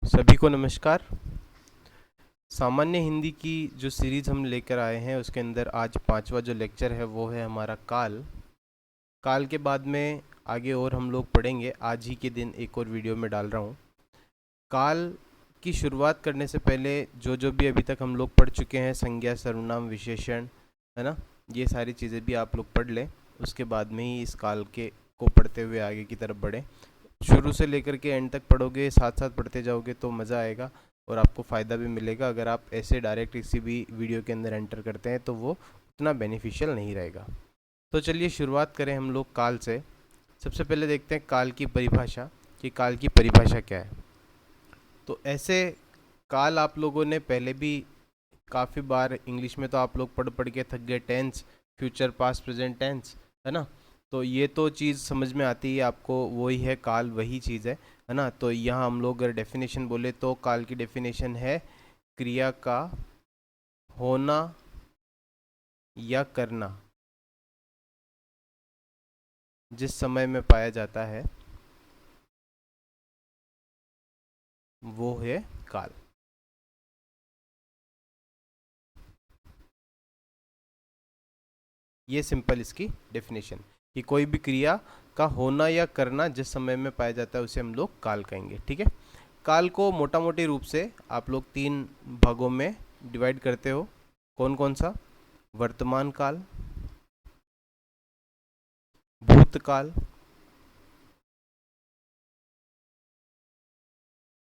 सभी को नमस्कार। सामान्य हिंदी की जो सीरीज़ हम लेकर आए हैं उसके अंदर आज पांचवा जो लेक्चर है वो है हमारा काल। काल के बाद में आगे और हम लोग पढ़ेंगे। आज ही के दिन एक और वीडियो में डाल रहा हूँ। काल की शुरुआत करने से पहले जो जो भी अभी तक हम लोग पढ़ चुके हैं, संज्ञा, सर्वनाम, विशेषण, है ना, ये सारी चीज़ें भी आप लोग पढ़ लें। उसके बाद में ही इस काल के को पढ़ते हुए आगे की तरफ बढ़ें। शुरू से लेकर के एंड तक पढ़ोगे, साथ साथ पढ़ते जाओगे तो मज़ा आएगा और आपको फ़ायदा भी मिलेगा। अगर आप ऐसे डायरेक्ट किसी भी वीडियो के अंदर एंटर करते हैं तो वो उतना बेनिफिशियल नहीं रहेगा। तो चलिए शुरुआत करें हम लोग काल से। सबसे पहले देखते हैं काल की परिभाषा, कि काल की परिभाषा क्या है। तो ऐसे काल आप लोगों ने पहले भी काफ़ी बार इंग्लिश में तो आप लोग पढ़ पढ़ के थक गए। Tense, future, past, present tense, है ना। तो ये तो चीज़ समझ में आती है आपको, वही है काल, वही चीज़ है ना। तो यहाँ हम लोग अगर डेफिनेशन बोले तो काल की डेफिनेशन है क्रिया का होना या करना जिस समय में पाया जाता है वो है काल। ये सिंपल इसकी डेफिनेशन, कि कोई भी क्रिया का होना या करना जिस समय में पाया जाता है उसे हम लोग काल कहेंगे। ठीक है। काल को मोटा मोटी रूप से आप लोग तीन भागों में डिवाइड करते हो। कौन कौन सा? वर्तमान काल, भूतकाल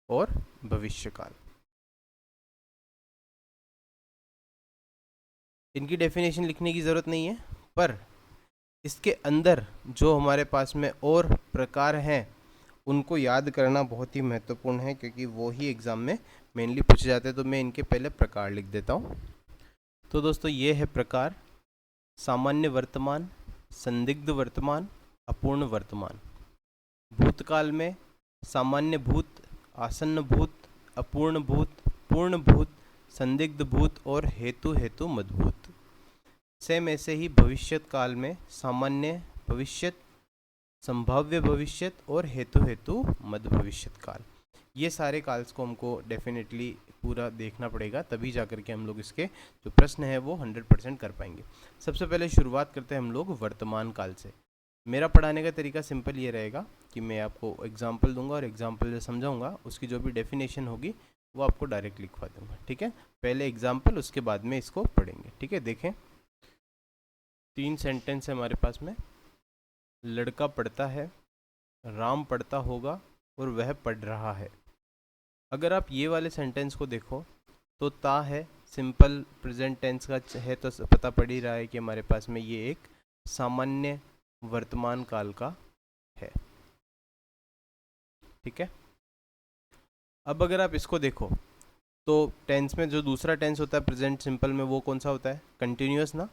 और भविष्यकाल। इनकी डेफिनेशन लिखने की ज़रूरत नहीं है, पर इसके अंदर जो हमारे पास में और प्रकार हैं उनको याद करना बहुत ही महत्वपूर्ण है, क्योंकि वो ही एग्ज़ाम में मेनली पूछे जाते हैं। तो मैं इनके पहले प्रकार लिख देता हूँ। तो दोस्तों ये है प्रकार: सामान्य वर्तमान, संदिग्ध वर्तमान, अपूर्ण वर्तमान। भूतकाल में सामान्य भूत, आसन्न भूत, अपूर्ण भूत, पूर्ण भूत, संदिग्ध भूत और हेतु हेतु मदभूत। सेम ऐसे ही भविष्यत काल में सामान्य भविष्यत, संभाव्य भविष्यत और हेतु हेतु मद भविष्यत काल। ये सारे काल्स को हमको डेफिनेटली पूरा देखना पड़ेगा, तभी जाकर के हम लोग इसके जो प्रश्न है वो 100% कर पाएंगे। सबसे पहले शुरुआत करते हैं हम लोग वर्तमान काल से। मेरा पढ़ाने का तरीका सिंपल ये रहेगा कि मैं आपको एग्जाम्पल दूंगा और एग्जाम्पल जो समझाऊंगा उसकी जो भी डेफिनेशन होगी वो आपको डायरेक्ट लिखवा दूंगा। ठीक है। पहले एग्जाम्पल, उसके बाद में इसको पढ़ेंगे। ठीक है। देखें, तीन सेंटेंस है हमारे पास में। लड़का पढ़ता है, राम पढ़ता होगा और वह पढ़ रहा है। अगर आप ये वाले सेंटेंस को देखो तो ता है, सिंपल प्रेजेंट टेंस का है, तो पता पड़ ही रहा है कि हमारे पास में ये एक सामान्य वर्तमान काल का है। ठीक है। अब अगर आप इसको देखो तो टेंस में जो दूसरा टेंस होता है प्रेजेंट सिंपल में, वो कौन सा होता है? कंटिन्यूअस ना।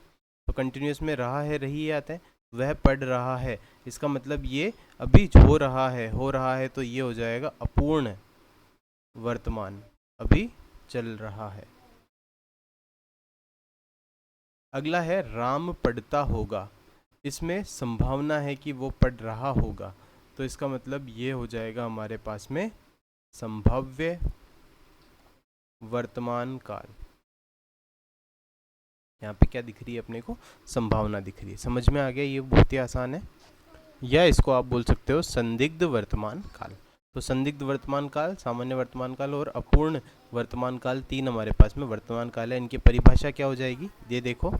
तो कंटिन्यूअस में रहा है, रही है आता है, वह पढ़ रहा है। इसका मतलब ये अभी हो रहा है, हो रहा है, तो ये हो जाएगा अपूर्ण वर्तमान, अभी चल रहा है। अगला है राम पढ़ता होगा। इसमें संभावना है कि वो पढ़ रहा होगा, तो इसका मतलब ये हो जाएगा हमारे पास में संभाव्य वर्तमान काल। यहाँ पे क्या दिख रही है अपने को? संभावना दिख रही है। समझ में आ गया? ये बहुत ही आसान है। या इसको आप बोल सकते हो संदिग्ध वर्तमान काल। तो संदिग्ध वर्तमान काल, सामान्य वर्तमान काल और अपूर्ण वर्तमान काल, तीन हमारे पास में वर्तमान काल है। इनकी परिभाषा क्या हो जाएगी ये देखो।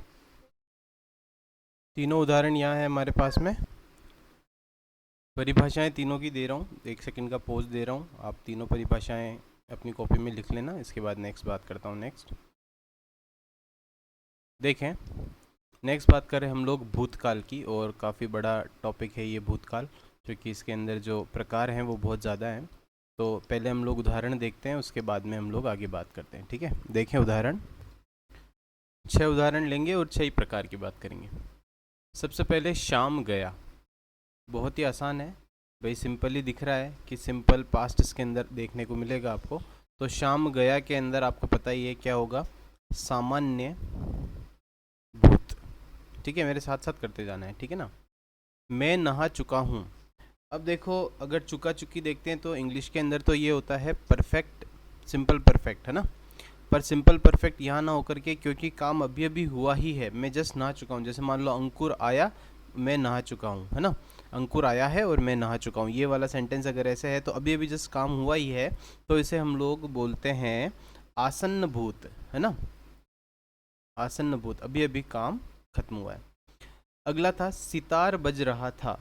तीनों उदाहरण यहाँ है हमारे पास में। परिभाषाएं तीनों की दे रहा हूँ, एक सेकंड का पोज दे रहा हूँ। आप तीनों परिभाषाएं अपनी कॉपी में लिख लेना। इसके बाद नेक्स्ट बात करता हूँ। नेक्स्ट देखें, नेक्स्ट बात करें हम लोग भूतकाल की, और काफ़ी बड़ा टॉपिक है ये भूतकाल, क्योंकि इसके अंदर जो प्रकार हैं वो बहुत ज़्यादा हैं। तो पहले हम लोग उदाहरण देखते हैं, उसके बाद में हम लोग आगे बात करते हैं। ठीक है। देखें उदाहरण, 6 उदाहरण लेंगे और 6 ही प्रकार की बात करेंगे। सबसे पहले शाम गया। बहुत ही आसान है भाई, सिंपल ही दिख रहा है कि सिंपल पास्ट इसके अंदर देखने को मिलेगा आपको। तो शाम गया के अंदर आपको पता ही है क्या होगा? सामान्य भूत। ठीक है, मेरे साथ साथ करते जाना है। ठीक है ना। मैं नहा चुका हूँ। अब देखो, अगर चुका चुकी देखते हैं तो इंग्लिश के अंदर तो ये होता है परफेक्ट, सिंपल परफेक्ट, है ना। पर सिंपल परफेक्ट यहाँ ना होकर के, क्योंकि काम अभी अभी हुआ ही है, मैं जस्ट नहा चुका हूँ। जैसे मान लो अंकुर आया, मैं नहा चुका हूँ, है ना। अंकुर आया है और मैं नहा चुका हूँ, ये वाला सेंटेंस अगर ऐसे है तो अभी अभी जस्ट काम हुआ ही है, तो इसे हम लोग बोलते हैं आसन्न भूत, है ना। आसन्न भूत, अभी अभी काम खत्म हुआ है। अगला था सितार बज रहा था।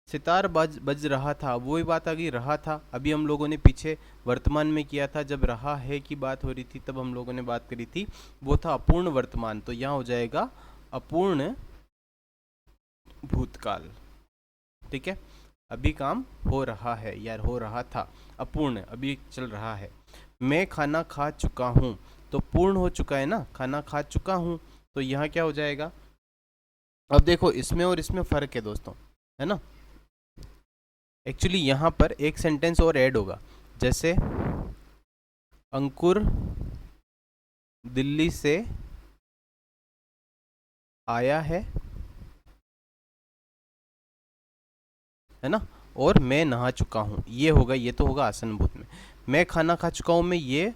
सितार बज रहा था, वही बात आ गई, रहा था। अभी हम लोगों ने पीछे वर्तमान में किया था, जब रहा है की बात हो रही थी तब हम लोगों ने बात करी थी, वो था अपूर्ण वर्तमान, तो यहाँ हो जाएगा अपूर्ण भूतकाल। ठीक है, अभी काम हो रहा है, यार हो रहा था, अपूर्ण अभी चल रहा है। मैं खाना खा चुका हूँ, तो पूर्ण हो चुका है ना, खाना खा चुका हूँ, तो यहाँ क्या हो जाएगा। अब देखो, इसमें और इसमें फ़र्क है दोस्तों, है ना। एक्चुअली यहाँ पर एक सेंटेंस और ऐड होगा, जैसे अंकुर दिल्ली से आया है ना, और मैं नहा चुका हूँ, ये होगा, ये तो होगा आसन भूत में। मैं खाना खा चुका हूँ में ये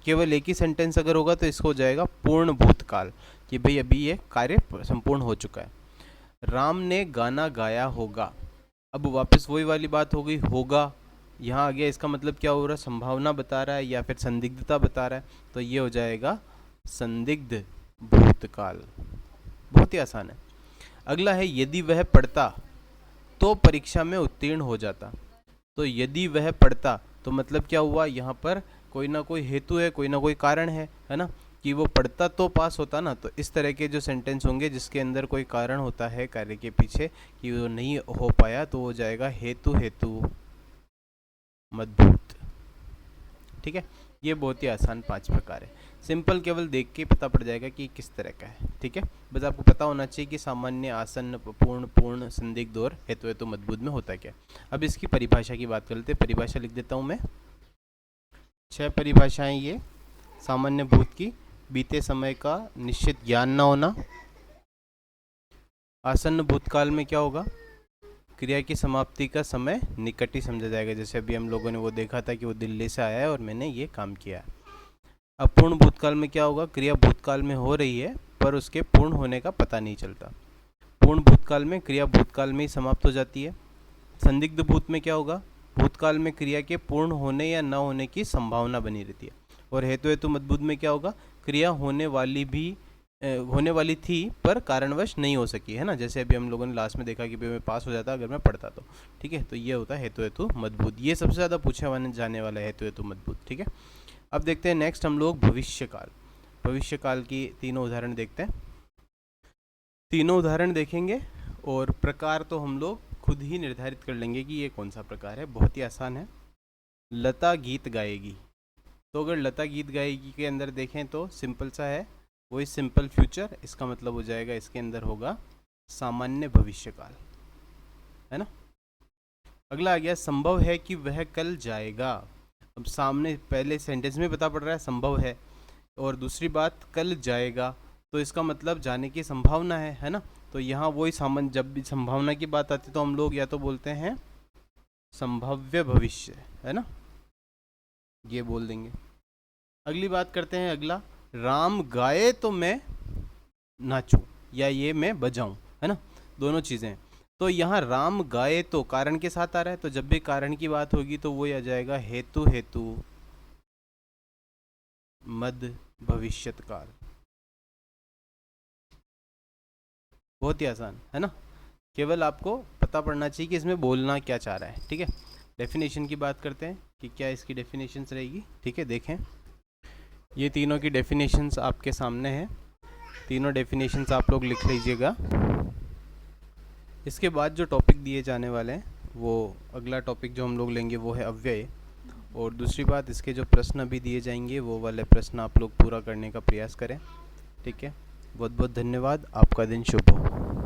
केवल एक ही सेंटेंस अगर होगा तो इसको हो जाएगा पूर्ण भूतकाल, कि भाई अभी ये कार्य संपूर्ण हो चुका है। राम ने गाना गाया होगा, अब वापस वही वाली बात हो गई, होगा यहाँ आ गया, इसका मतलब क्या हो रहा है, संभावना बता रहा है या फिर संदिग्धता बता रहा है, तो ये हो जाएगा संदिग्ध भूतकाल। बहुत ही आसान है। अगला है यदि वह पढ़ता तो परीक्षा में उत्तीर्ण हो जाता। तो यदि वह पढ़ता तो मतलब क्या हुआ, यहाँ पर कोई ना कोई हेतु है, कोई ना कोई कारण है ना, कि वो पढ़ता तो पास होता ना। तो इस तरह के जो सेंटेंस होंगे जिसके अंदर कोई कारण होता है कार्य के पीछे कि वो नहीं हो पाया, तो हो जाएगा हेतु हेतु मद्भूत। ठीक है, ये बहुत ही आसान 5 प्रकार है, सिंपल, केवल देख के पता पड़ जाएगा कि किस तरह का है। ठीक है, बस आपको पता होना चाहिए कि सामान्य, आसन्न, पूर्ण, पूर्ण, संदिग्ध और हेतु हेतु मद्भुत में होता क्या। अब इसकी परिभाषा की बात कर लेते हैं। परिभाषा लिख देता हूँ मैं, 6 परिभाषाएं ये सामान्य भूत की। बीते समय का निश्चित ज्ञान न होना। आसन्न भूतकाल में क्या होगा, क्रिया की समाप्ति का समय निकट ही समझा जाएगा, जैसे अभी हम लोगों ने वो देखा था कि वो दिल्ली से आया है और मैंने ये काम किया है। अपूर्ण भूतकाल में क्या होगा, क्रिया भूतकाल में हो रही है पर उसके पूर्ण होने का पता नहीं चलता। पूर्ण भूतकाल में क्रिया भूतकाल में ही समाप्त हो जाती है। संदिग्ध भूत में क्या होगा, भूतकाल में क्रिया के पूर्ण होने या न होने की संभावना बनी रहती है। और हेतु हेतु मद्भुत में क्या होगा, क्रिया होने वाली थी पर कारणवश नहीं हो सकी, है ना। जैसे अभी हम लोगों ने लास्ट में देखा कि मैं पास हो जाता अगर मैं पढ़ता तो। ठीक है, तो ये होता है हेतु हेतु मद्भुत, ये सबसे ज़्यादा पूछे जाने वाला है हेतु हेतु मद्भुत। ठीक है, अब देखते हैं नेक्स्ट हम लोग भविष्यकाल। भविष्यकाल की तीनों उदाहरण देखते हैं। तीनों उदाहरण देखेंगे और प्रकार तो हम लोग खुद ही निर्धारित कर लेंगे कि ये कौन सा प्रकार है। बहुत ही आसान है। लता गीत गाएगी, तो अगर लता गीत गाएगी के अंदर देखें तो सिंपल सा है, वही सिंपल फ्यूचर, इसका मतलब हो जाएगा इसके अंदर होगा सामान्य भविष्यकाल, है ना। अगला आ गया संभव है कि वह कल जाएगा। अब सामने पहले सेंटेंस में पता पड़ रहा है संभव है, और दूसरी बात कल जाएगा, तो इसका मतलब जाने की संभावना है ना। तो यहाँ वही सामान्य, जब भी संभावना की बात आती है तो हम लोग या तो बोलते हैं संभाव्य भविष्य, है ना, ये बोल देंगे। अगली बात करते हैं, अगला राम गाए तो मैं नाचूं, या ये मैं बजाऊं, है ना, दोनों चीज़ें। तो यहाँ राम गाए तो कारण के साथ आ रहा है, तो जब भी कारण की बात होगी तो वो आ जाएगा हेतु हेतु मद भविष्यत काल। बहुत ही आसान है ना, केवल आपको पता पड़ना चाहिए कि इसमें बोलना क्या चाह रहा है। ठीक है, डेफिनेशन की बात करते हैं कि क्या इसकी डेफिनेशंस रहेगी। ठीक है, देखें, ये तीनों की डेफिनेशंस आपके सामने हैं, तीनों डेफिनेशंस आप लोग लिख लीजिएगा। इसके बाद जो टॉपिक दिए जाने वाले हैं, वो अगला टॉपिक जो हम लोग लेंगे वो है अव्यय। और दूसरी बात, इसके जो प्रश्न भी दिए जाएंगे वो वाले प्रश्न आप लोग पूरा करने का प्रयास करें। ठीक है, बहुत बहुत धन्यवाद, आपका दिन शुभ हो।